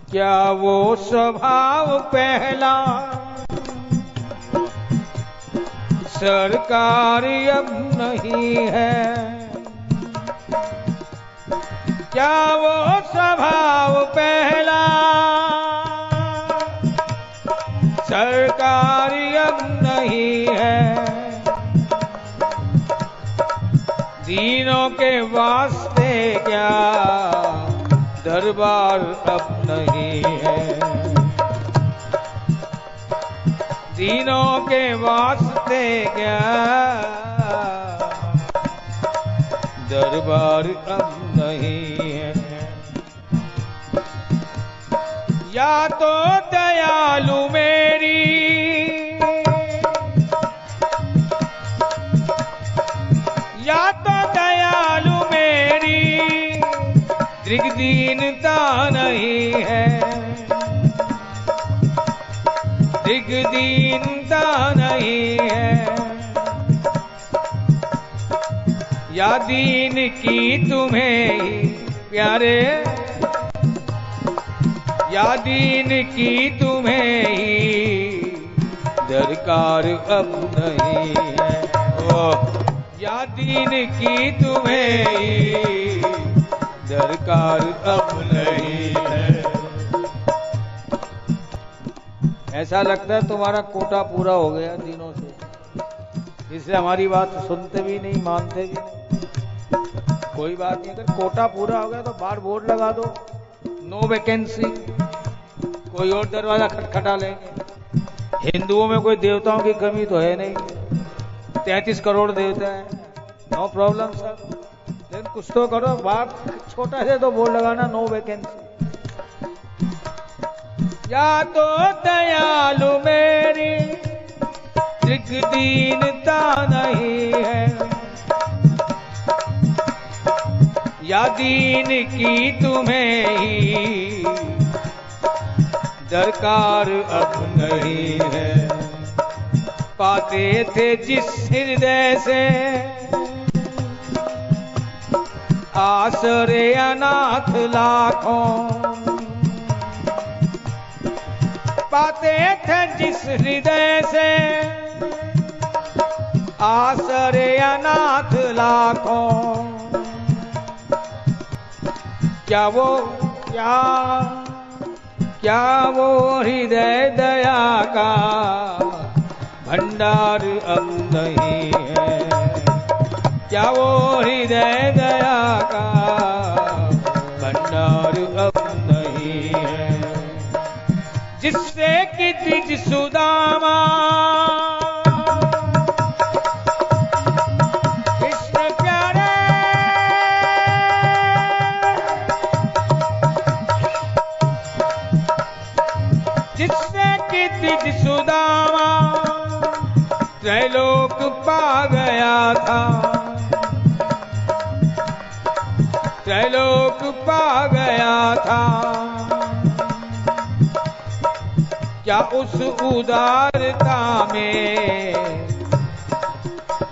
क्या वो स्वभाव पहला सरकारी अब नहीं है? क्या वो स्वभाव पहला सरकारी अब नहीं है? दीनों के वास्ते क्या दरबार अब नहीं है? दीनों के वास्ते क्या दरबार अब नहीं है? या तो दयालु मेरी या तो दयालु मेरी दृग्दीनता नहीं है, दृग्दीनता नहीं है। या दीन की तुम्हें प्यारे, या दीन की तुम्हें ही दरकार अब नहीं है। ओह, या दीन की तुम्हें ही दरकार अब नहीं है। ऐसा लगता है तुम्हारा कोटा पूरा हो गया दिनों से, इसलिए हमारी बात सुनते भी नहीं, मानते भी नहीं। कोई बात नहीं, अगर कोटा पूरा हो गया तो बाहर बोर्ड लगा दो, नो वैकेंसी, कोई और दरवाजा खटखटा लेंगे। हिंदुओं में कोई देवताओं की कमी तो है नहीं, 33 करोड़ देवता है, नो प्रॉब्लम सर। लेकिन कुछ तो करो, बाहर छोटा से तो बोर्ड लगाना, नो वैकेंसी। या तो दयालु मेरी दीनता नहीं है, या दीन की तुम्हें ही दरकार अब नहीं है। पाते थे जिस हृदय से आसरे अनाथ लाखों, पाते थे जिस हृदय से आसरे अनाथ लाखों। क्या वो हृदय दया का भंडार अब नहीं है? क्या वो हृदय दया का भंडार अब नहीं है? जिससे कि द्विज सुदामा कृष्ण प्यारे, जिससे कि द्विज सुदामा त्रैलोक पा गया था, त्रैलोक पा गया था। क्या उस उदारता में,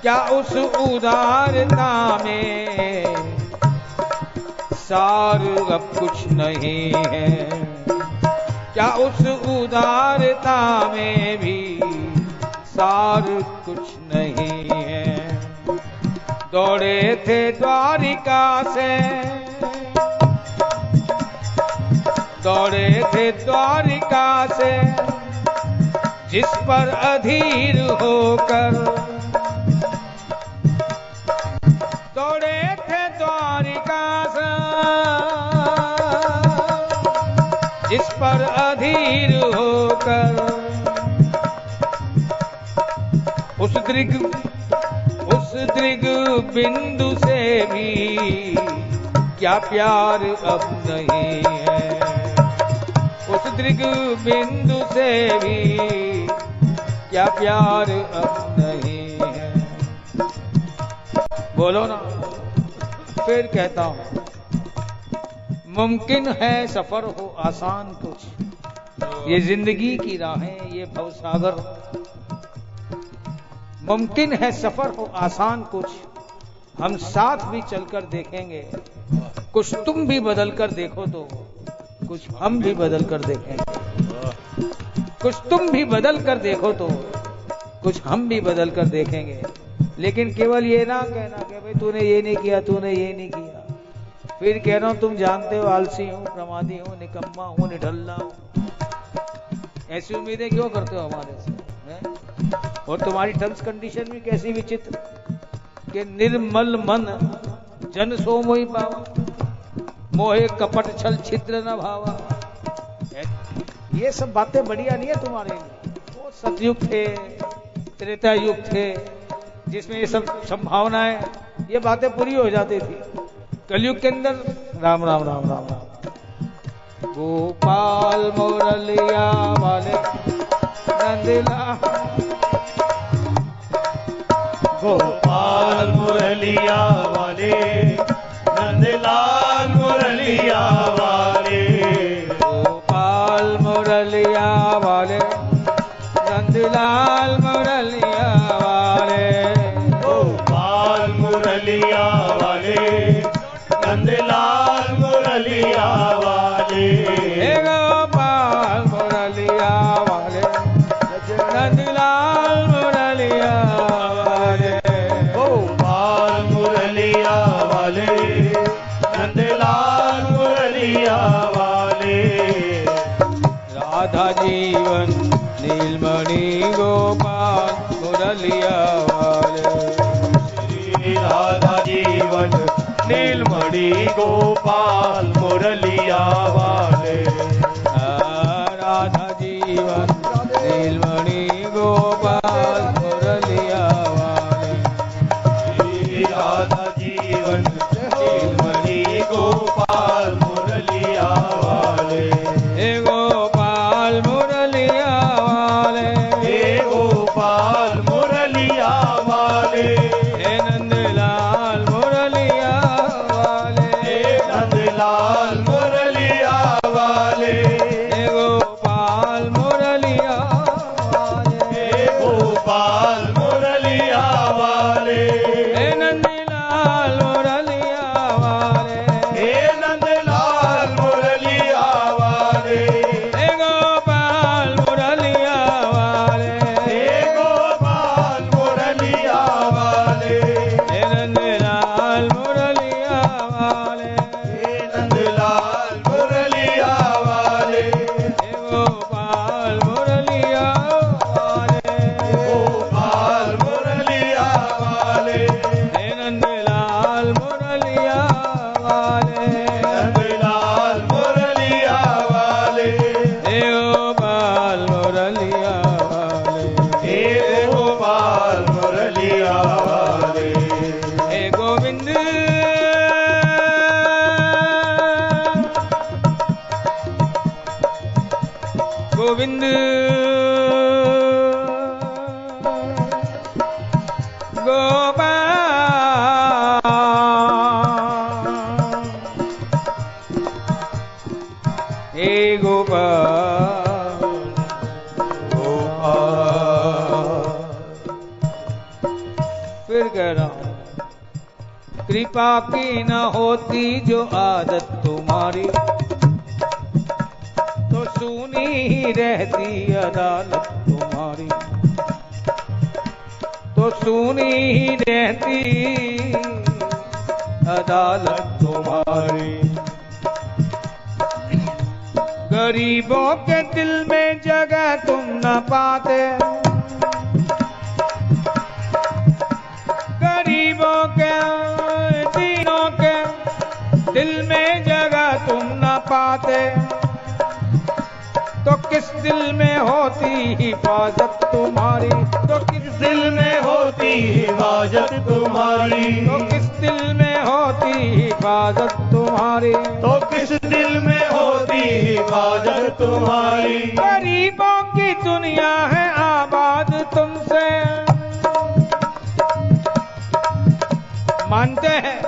क्या उस उदारता में सार अब कुछ नहीं है? क्या उस उदारता में भी सार कुछ नहीं है? दौड़े थे द्वारिका से, दौड़े थे द्वारिका से जिस पर अधीर होकर, दौड़े थे द्वारिका से जिस पर अधीर होकर। उस दृग बिंदु से भी क्या प्यार अब नहीं है? उस दृग बिंदु से भी क्या प्यार अब नहीं है? बोलो ना, फिर कहता हूं, मुमकिन है सफर हो आसान कुछ, ये जिंदगी की राहें, ये भवसागर। मुमकिन है सफर हो आसान कुछ, हम साथ भी चलकर देखेंगे, कुछ तुम भी बदल कर देखो तो कुछ हम भी बदल कर देखेंगे। कुछ तुम भी बदल कर देखो तो कुछ हम भी बदल कर देखेंगे। लेकिन केवल ये ना कहना कि भाई तूने ये नहीं किया, तूने ये नहीं किया, फिर कह रहा हूं तुम जानते हो आलसी हूं, प्रमादी हूं, निकम्मा हूं, निठल्ला हूं। ऐसी उम्मीदें क्यों करते हो हमारे से है? और तुम्हारी टर्म्स कंडीशन भी कैसी विचित्र कि निर्मल मन जन सो मोहि पावा, मोहे कपट छल छिद्र न भावा। ये सब बातें बढ़िया नहीं है तुम्हारे लिए। वो सतयुग थे, त्रेता युग थे, जिसमें ये सब संभावनाएं, ये बातें पूरी हो जाती थी। कलयुग के अंदर राम राम राम राम राम। गोपाल मुरलिया वाले नंदलाल, गोपाल मुरलिया वाले नंदलाल मुरलिया वाले, गोपाल मुरलिया वाले नंदलाल मुरलिया वाले, गोपाल मुरलिया वाले नंदलाल मुरलिया वाले, हे गोपाल मुरलिया वाले नंदलाल मुरलिया वाले, गोपाल मुरलिया वाले नंदलाल मुरलिया वाले, राधा जीवन नीलमणि गोपाल मुरलिया वाले, श्री राधा जीवन नीलमणि गोपाल मुरलिया वाले, राधा जीवन नीलमणि गोपाल मुरलिया वाले, श्री राधा जीवन नीलमणि गोपाल मुरलिया वाले, हे गोपाल मुरलिया वाले, हे गोपाल मुरलिया वाले, हे नंदलाल मुरलिया वाले, हे नंदलाल मुरलिया वाले, हे गोपाल मुरलिया वाले, हे गोपाल मुरलिया वाले, हे नंदलाल मुरलिया वाले, हे नंदलाल मुरलिया वाले, हे गोपाल मुरलिया वाले, हे गोपाल मुरलिया वाले, हे नंदलाल मुरलिया वाले, हे नंदलाल मुरलिया वाले, हे गोपाल मुरलिया वाले, गोपाल मुरलिया वाले, हे नंदलाल मुरलिया वाले, नंदलाल मुरलिया वाले, हे गोपाल मुरलिया वाले, हे गोपाल मुरलिया वाले, हे गोविंद गोविंद गोपाल, हे गोपाल गोपाल। फिर कह रहा हूं, कृपा की न होती जो आदत तुम्हारी, तो सुनी ही रहती अदालत तुम्हारी, तो सुनी ही रहती अदालत तुम्हारी। गरीबों के दिल में जगह तुम न पाते, गरीबों के दीनों के दिल में जगह तुम न पाते, तो किस दिल में होती हिफाजत तुम्हारी, तो किस दिल में होती हिफाजत तुम्हारी, तो किस दिल में होती हिफाजत तुम्हारी, तो किस दिल में होती हिफाजत तुम्हारी। गरीबों की दुनिया है आबाद तुमसे, मानते हैं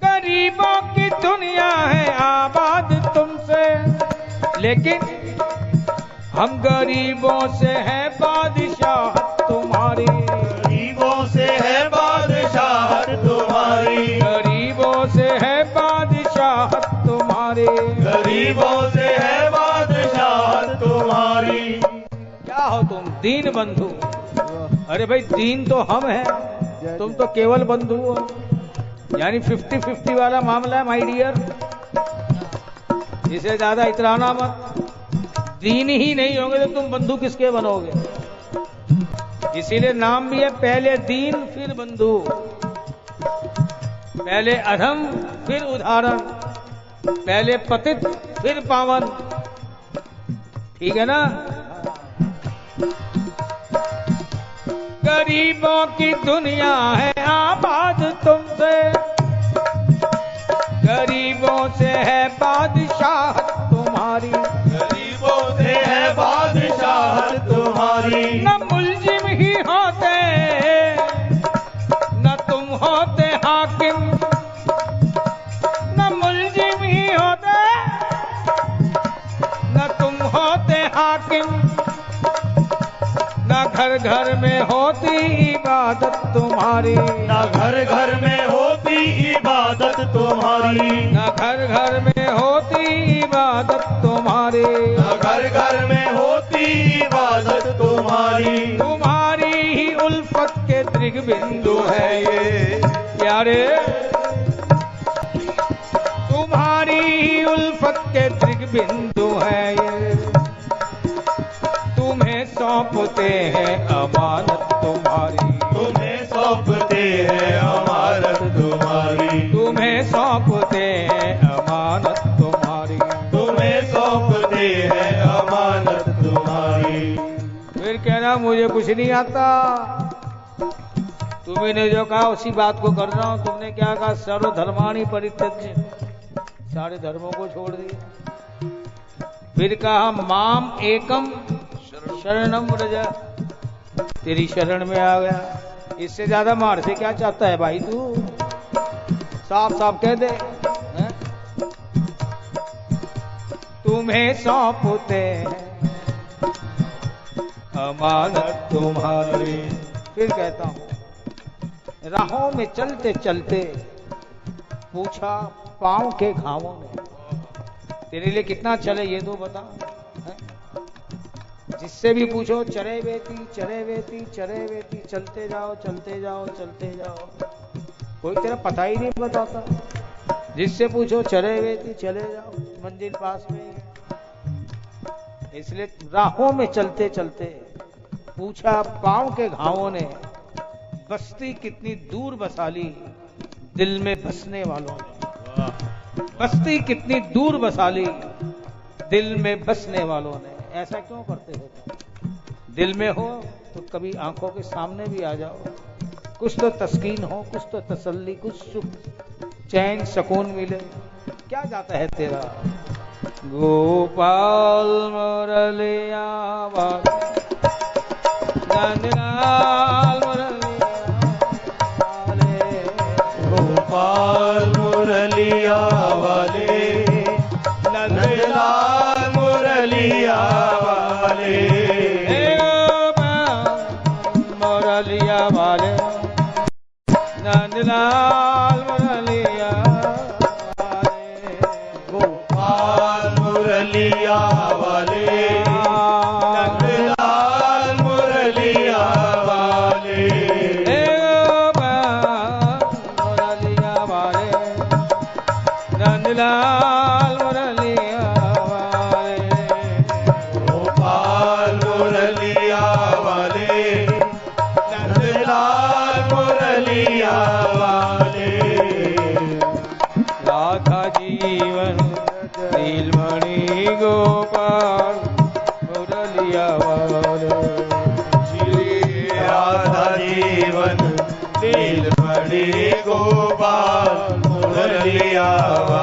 गरीबों की दुनिया है आबाद तुमसे, लेकिन हम गरीबों से है बादशाहत तुम्हारी, गरीबों से है बादशाहत तुम्हारी, गरीबों से है बादशाहत तुम्हारी, गरीब दीन बंधु। अरे भाई दीन तो हम हैं, तुम तो केवल बंधु हो। यानी 50-50 वाला मामला है माय डियर, इसे ज्यादा इतराना मत। दीन ही नहीं होंगे तो तुम बंधु किसके बनोगे? इसीलिए नाम भी है पहले दीन फिर बंधु, पहले अधम फिर उदाहरण, पहले पतित फिर पावन। ठीक है ना? गरीबों की दुनिया है आबाद तुमसे, गरीबों से है बादशाह तुम्हारी, गरीबों से है बादशाह तुम्हारी। न मुलजिम ही होते न तुम होते हाकिम, न मुलजिम ही होते न तुम होते हाकिम, न घर घर में होती इबादत तुम्हारी, न घर घर में होती इबादत तुम्हारी, न घर घर में होती इबादत तुम्हारी, न घर घर में होती इबादत तुम्हारी। तुम्हारी ही उल्फत के दृग बिंदु है ये प्यारे, तुम्हारी ही उल्फत के दृग बिंदु है ये। तुम्हें सौंपते हैं अमानत तुम्हारी, तुम्हें सौंपते हैं अमानत तुम्हारी, तुम्हें सौंपते हैं अमानत तुम्हारी, तुम्हें सौंपते हैं अमानत तुम्हारी। फिर कहना मुझे कुछ नहीं आता। तुम्ही ने जो कहा उसी बात को कर रहा हूं। तुमने क्या कहा? सर्वधर्माणि परित्यज्य, सारे धर्मों को छोड़ दिया। फिर कहा माम एकम शरणम व्रज, तेरी शरण में आ गया। इससे ज्यादा मार से क्या चाहता है भाई तू? साफ साफ कह दे। है? तुम्हें सौंपते हैं अमानत तुम्हारी। फिर कहता हूं राहों में चलते चलते पूछा पांव के घावों ने, तेरे लिए कितना चले ये तो बता। है? जिससे भी पूछो चरे वेती चरे वेती चरे वेती, चलते जाओ चलते जाओ चलते जाओ, कोई तेरा पता ही नहीं बताता। जिससे पूछो चरे वेती चले जाओ, मंजिल पास में ही है। इसलिए राहों में चलते चलते पूछा पांव के घावों ने, बस्ती कितनी दूर बसा ली दिल में बसने वालों ने, बस्ती कितनी दूर बसा ली दिल में बसने वालों ने। ऐसा क्यों करते हो? दिल में हो तो कभी आंखों के सामने भी आ जाओ, कुछ तो तस्कीन हो, कुछ तो तसल्ली, कुछ सुख चैन सुकून मिले। क्या जाता है तेरा? गोपाल मुरलिया नंदलाल मुरलिया वाले, गोपाल मुरलिया वाले, नंदलाल मुरलिया वाले, मुरलिया वाले, नंदलाल मुरलिया वाले, गोपाल मुरलिया वाले, नंदलाल मुरलिया वाले, मुरलिया वाले, नंदलाल मुरलिया वाले, गोपाल मुरलिया वाले, नंदलाल मुरलिया वाले। राधा जीवन नीलमणि गोपाल मुरलिया वाले, श्री राधा जीवन नीलमणि गोपाल मुरलिया वाले।